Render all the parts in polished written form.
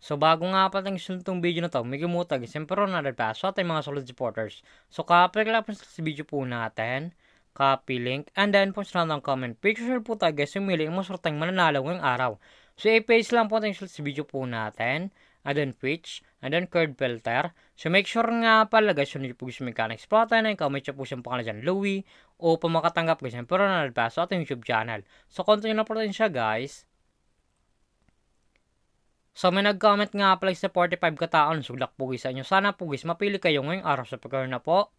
So bago nga pala yung itong video na to, may gumutag, siyempre na pa sa ating mga solid supporters. So copy lang po sa video po natin, copy link, and then po sa ng comment. Picture po tayo guys, yung mili mo sorteng mananalo ngayong araw. So i-paste lang po tayo sa video po natin, and then pitch, and then curve filter. So make sure nga pala guys, yun yung po gusto mechanics po tayo na yung comment siya po siyang pangalan dyan, Louie, o pa makatanggap guys, siyempre na pa sa ating YouTube channel. So continue na po rin siya guys. So may nag-comment nga pala sa 45 kataon. Suglak po sa inyo. Sana po guys mapili kayo ngayong araw sa pagkaroon na po.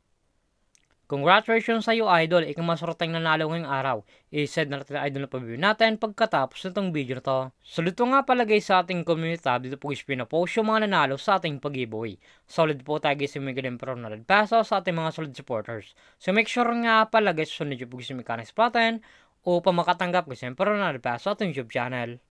Congratulations sa iyo idol. Ikaw masorteng nanalo ngayong araw. I-send na natin idol na pabibigyan natin pagkatapos nitong video na to. So dito nga pala guys sa ating community tab. Dito po guys pinapost yung mga nanalo sa ating pag-giveaway. Solid po tayo guys yung may ganun pero na peso sa ating mga solid supporters. So make sure nga pala guys sunod yung po guys yung mechanics natin upang makatanggap guys yung pero na peso sa ating YouTube channel.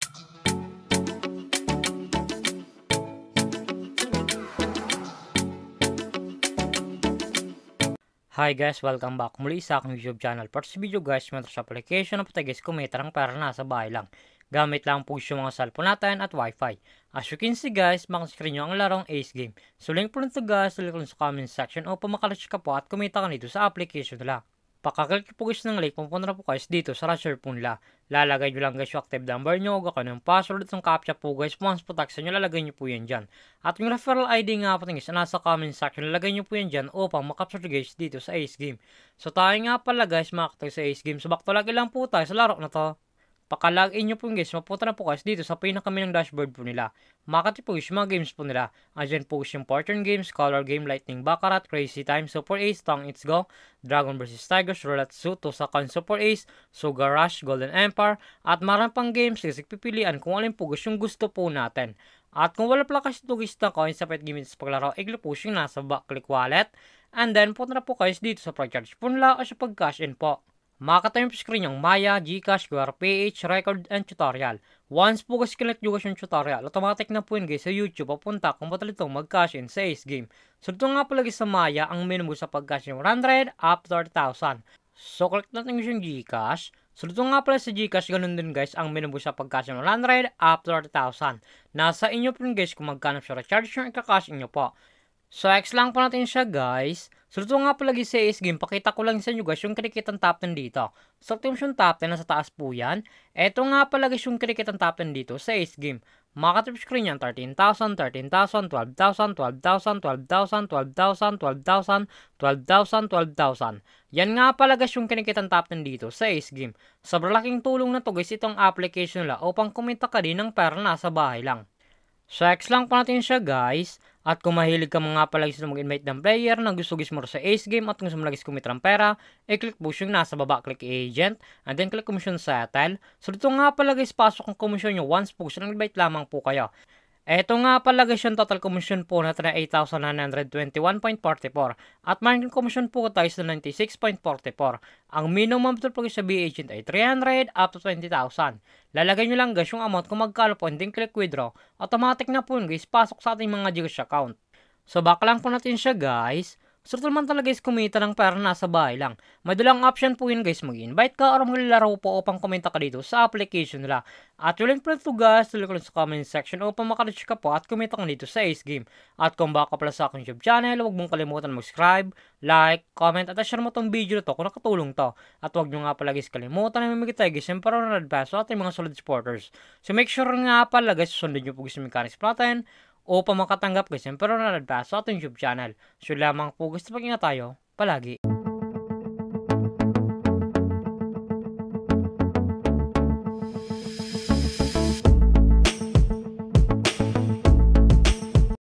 Hi guys, welcome back muli sa aking YouTube channel. Para sa video guys, meron sa application na po tayo guys kumita ng pera nasa bahay lang. Gamit lang po yung mga cellphone natin at wifi. As you can see guys, makascreen nyo ang larong Ace Game. So link po nito guys, link sa comment section upang makalatch ka po at kumita ka nito sa application nila. Pakaklik po guys ng link, pupunta na po guys dito sa Rasher po nila. Lalagay nyo lang guys yung active number nyo, gagawin yung password at yung captcha po guys. Once po taxan nyo, lalagay nyo po yan dyan. At yung referral ID nga po guys, nasa comment section, lalagay nyo po yan dyan upang makapsure guys dito sa Ace Game. So tayo nga pala guys, makakatag sa Ace Game. So back to lagi lang po tayo sa laro na to. Paka-login nyo po guys, mapunta na po guys dito sa pinakamilang dashboard po nila. Makati po guys yung mga games po nila. Andyan po guys yung Fortune Games, Color Game, Lightning Baccarat, Crazy Time, Super Ace, Tong It's Go, Dragon vs Tigers, Roulette Suto, Sakan Super Ace, Sugar Rush, Golden Empire, at marang pang games guys, pipilian kung alin po guys yung gusto po natin. At kung wala pala kasi ito guys na coins sa pet gaming sa paglaro, i-click po yung nasa back click wallet. And then punta na po guys dito sa pag-charge po nila o sa pag-cash in po. Makakatayo yung screen yung Maya, Gcash, QR, PH, Record, and Tutorial. Once po guys kinect nyo guys yung tutorial, automatic na po yun guys sa YouTube papunta kung ba't ito mag-cash in sa Ace Game. So ito nga pala guys sa Maya, ang minimum sa pag-cash yung 100 up to 30,000. So click natin guys yung Gcash. So dito nga pala sa Gcash, ganun din guys, ang minimum sa pag-cash yung 100 up to 30,000. Nasa inyo po guys kung magkano siya recharge yung ika-cash inyo po. So, X lang po natin siya guys. So, ito nga pala sa Ace Game. Pakita ko lang sa inyo guys yung kinikitang top 10 dito. So, ito yung top 10 nasa taas po yan. Ito nga pala guys yung kinikitang top 10 dito sa Ace Game. Makatip screen yan. 13,000, 13,000, 12,000, 12,000, 12,000, 12,000, 12,000, 12,000, 12,000. Yan nga pala guys yung kinikitang top 10 dito sa Ace Game. Sobrang laking tulong na to guys itong application nila upang kumita ka din ng pera nasa bahay lang. So, X lang po natin siya guys. At kung mahilig ka mga pala gusto mag-invite ng player na gusto guys mo sa Ace Game at kung gusto mo lagis kumita ng pera, i-click po yung nasa baba, click agent, and then click commission settle. So dito nga pala guys, pasok ang commission nyo once po gusto nag-invite lamang po kayo. Eto nga pala guys yung total commission po natin na 8,921.44 at margin commission po tayo sa 96.44. Ang minimum total po sa B-Agent ay 300 up to 20,000. Lalagay nyo lang guys yung amount kung magkano po and then click withdraw. Automatic na po yun guys, pasok sa ating mga Gcash account. So back lang po natin siya guys. So naman talaga guys kumita ng pera nasa bahay lang. May dalang option po yun guys, mag-invite ka or maglalaro po upang kumita ka dito sa application nila. At yung link po ito guys, tuloy ko lang sa comment section upang makareach ka po at kumita ka dito sa Ace Game. At kung baka pala sa aking YouTube channel, huwag mong kalimutan mag-subscribe, like, comment at share mo tong video na to kung nakatulong to. At huwag nyo nga pala guys kalimutan na mamigay tayo guys yung para na advance sa ating mga solid supporters. So make sure nga pala guys, sundin nyo po guys yung mechanics natin o pa makatanggap guys yung pero na-advance sa ating YouTube channel. So lamang po gusto pag-ingat tayo palagi.